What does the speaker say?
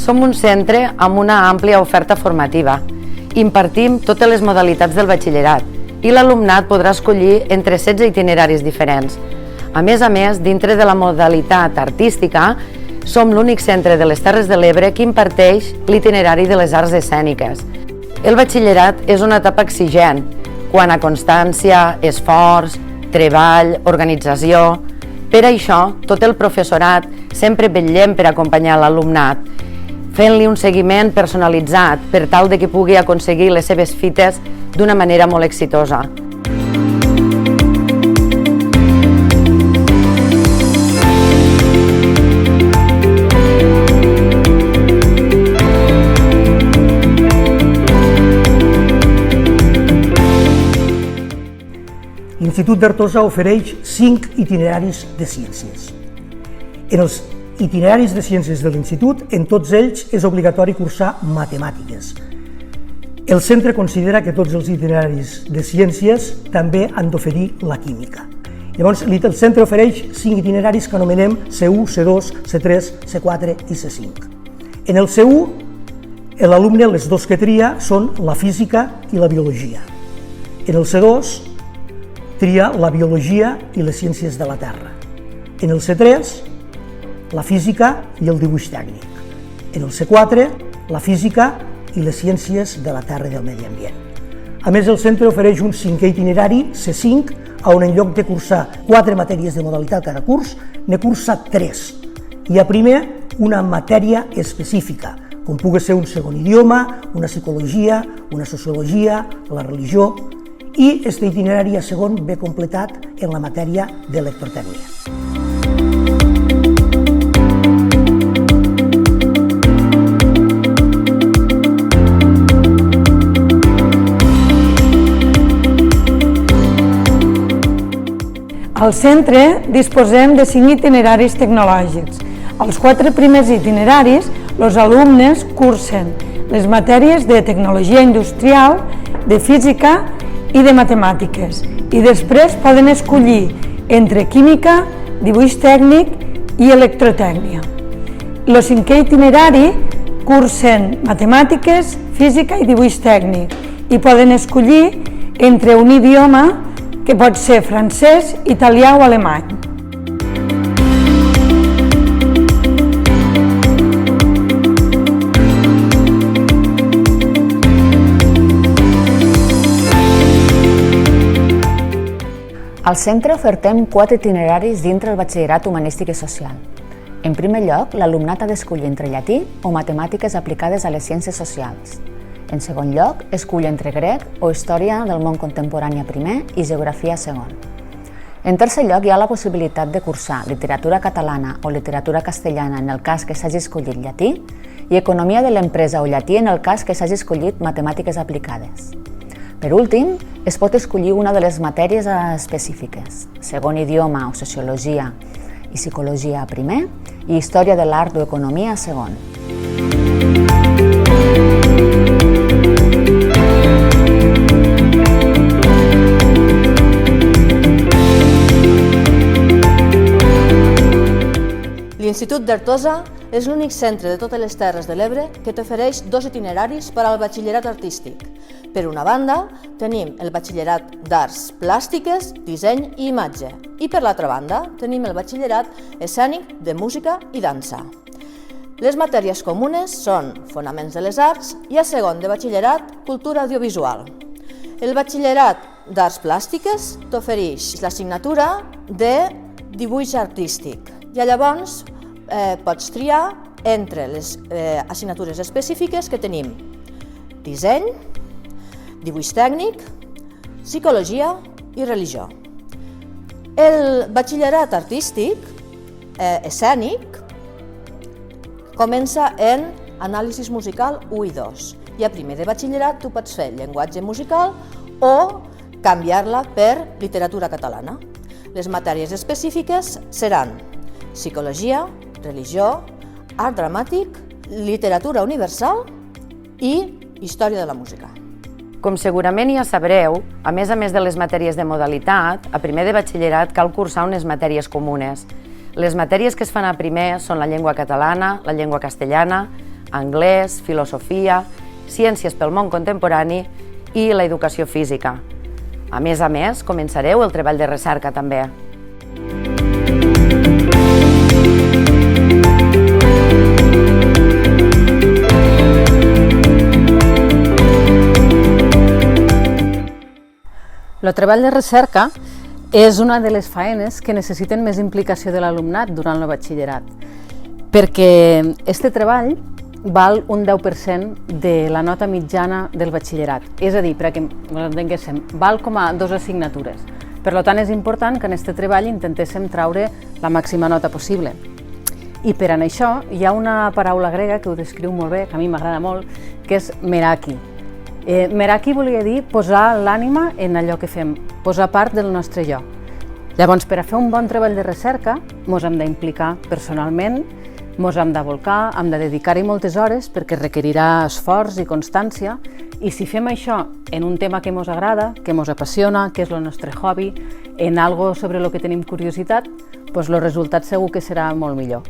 Som un centre amb una àmplia oferta formativa. Impartim totes les modalitats del batxillerat i l'alumnat podrà escollir entre 16 itineraris diferents. A més, dintre de la modalitat artística, som l'únic centre de les Terres de l'Ebre que imparteix l'itinerari de les arts escèniques. El batxillerat és una etapa exigent, quant a constància, esforç, treball, organització. Per això, tot el professorat sempre vetllem per acompanyar l'alumnat, fent-li un seguiment personalitzat per tal de que pugui aconseguir les seves fites d'una manera molt exitosa. L'Institut d'Artosa ofereix 5 itineraris de ciències. En els itineraris de ciències de l'Institut, en tots ells és obligatori cursar matemàtiques. El centre considera que tots els itineraris de ciències també han d'oferir la química. Llavors, el centre ofereix 5 itineraris que anomenem C1, C2, C3, C4 i C5. En el C1, l'alumne, les dos que tria són la física i la biologia. En el C2, tria la biologia i les ciències de la Terra. En el C3, la física i el dibuix tècnic. En el C4, la física i les ciències de la Terra i del medi ambient. A més, el centre ofereix un 5è itinerari, C5, on en lloc de cursar 4 matèries de modalitat cada curs, ne cursa 3. I a primer, una matèria específica, com pugui ser un segon idioma, una psicologia, una sociologia, la religió, i aquest itinerari a segon ve completat en la matèria d'electrotècnia. Al centre disposem de 5 itineraris tecnològics. Als 4 primers itineraris, els alumnes cursen les matèries de tecnologia industrial, de física i de matemàtiques, i després poden escollir entre química, dibuix tècnic i electrotècnia. El 5è itinerari cursen matemàtiques, física i dibuix tècnic, i poden escollir entre un idioma que pot ser francès, italià o alemany. Al centre ofertem 4 itineraris dintre el batxillerat humanístic i social. En primer lloc, l'alumnat ha d'escollir entre llatí o matemàtiques aplicades a les ciències socials. En segon lloc, escull entre grec o història del món contemporani a primer i geografia a segon. En tercer lloc, hi ha la possibilitat de cursar literatura catalana o literatura castellana en el cas que s'hagi escollit llatí i economia de l'empresa o llatí en el cas que s'hagi escollit matemàtiques aplicades. Per últim, es pot escollir una de les matèries específiques, segon idioma o sociologia i psicologia a primer i història de l'art o economia a segon. L'Institut d'Artosa és l'únic centre de totes les Terres de l'Ebre que t'ofereix 2 itineraris per al batxillerat artístic. Per una banda, tenim el batxillerat d'Arts Plàstiques, Disseny i Imatge, i per l'altra banda, tenim el batxillerat escènic de Música i Dansa. Les matèries comunes són Fonaments de les Arts i a segon de batxillerat Cultura Audiovisual. El batxillerat d'Arts Plàstiques t'ofereix l'assignatura de Dibuix Artístic i llavors pots triar entre les assignatures específiques que tenim Disseny, Dibuix Tècnic, Psicologia i Religió. El batxillerat artístic escènic comença en Anàlisi musical 1 i 2 i a primer de batxillerat tu pots fer llenguatge musical o canviar-la per literatura catalana. Les matèries específiques seran Psicologia, Religió, Art Dramàtic, Literatura Universal i Història de la Música. Com segurament ja sabreu, a més de les matèries de modalitat, a primer de batxillerat cal cursar unes matèries comunes. Les matèries que es fan a primer són la llengua catalana, la llengua castellana, anglès, filosofia, ciències pel món contemporani i l'educació física. A més, començareu el treball de recerca també. El treball de recerca és una de les faenes que necessiten més implicació de l'alumnat durant el batxillerat, perquè aquest treball val un 10% de la nota mitjana del batxillerat, és a dir, perquè ens entenguéssim, val com a 2 assignatures. Per tant, és important que en aquest treball intentéssim traure la màxima nota possible. I per a això hi ha una paraula grega que ho descriu molt bé, que a mi m'agrada molt, que és meraki. Meraki volia dir posar l'ànima en allò que fem, posar part del nostre jo. Llavors, per a fer un bon treball de recerca, ens hem d'implicar personalment, ens hem de volcar, hem de dedicar-hi moltes hores perquè requerirà esforç i constància, i si fem això en un tema que ens agrada, que ens apassiona, que és el nostre hobby, en algo sobre el que tenim curiositat, doncs el resultat segur que serà molt millor.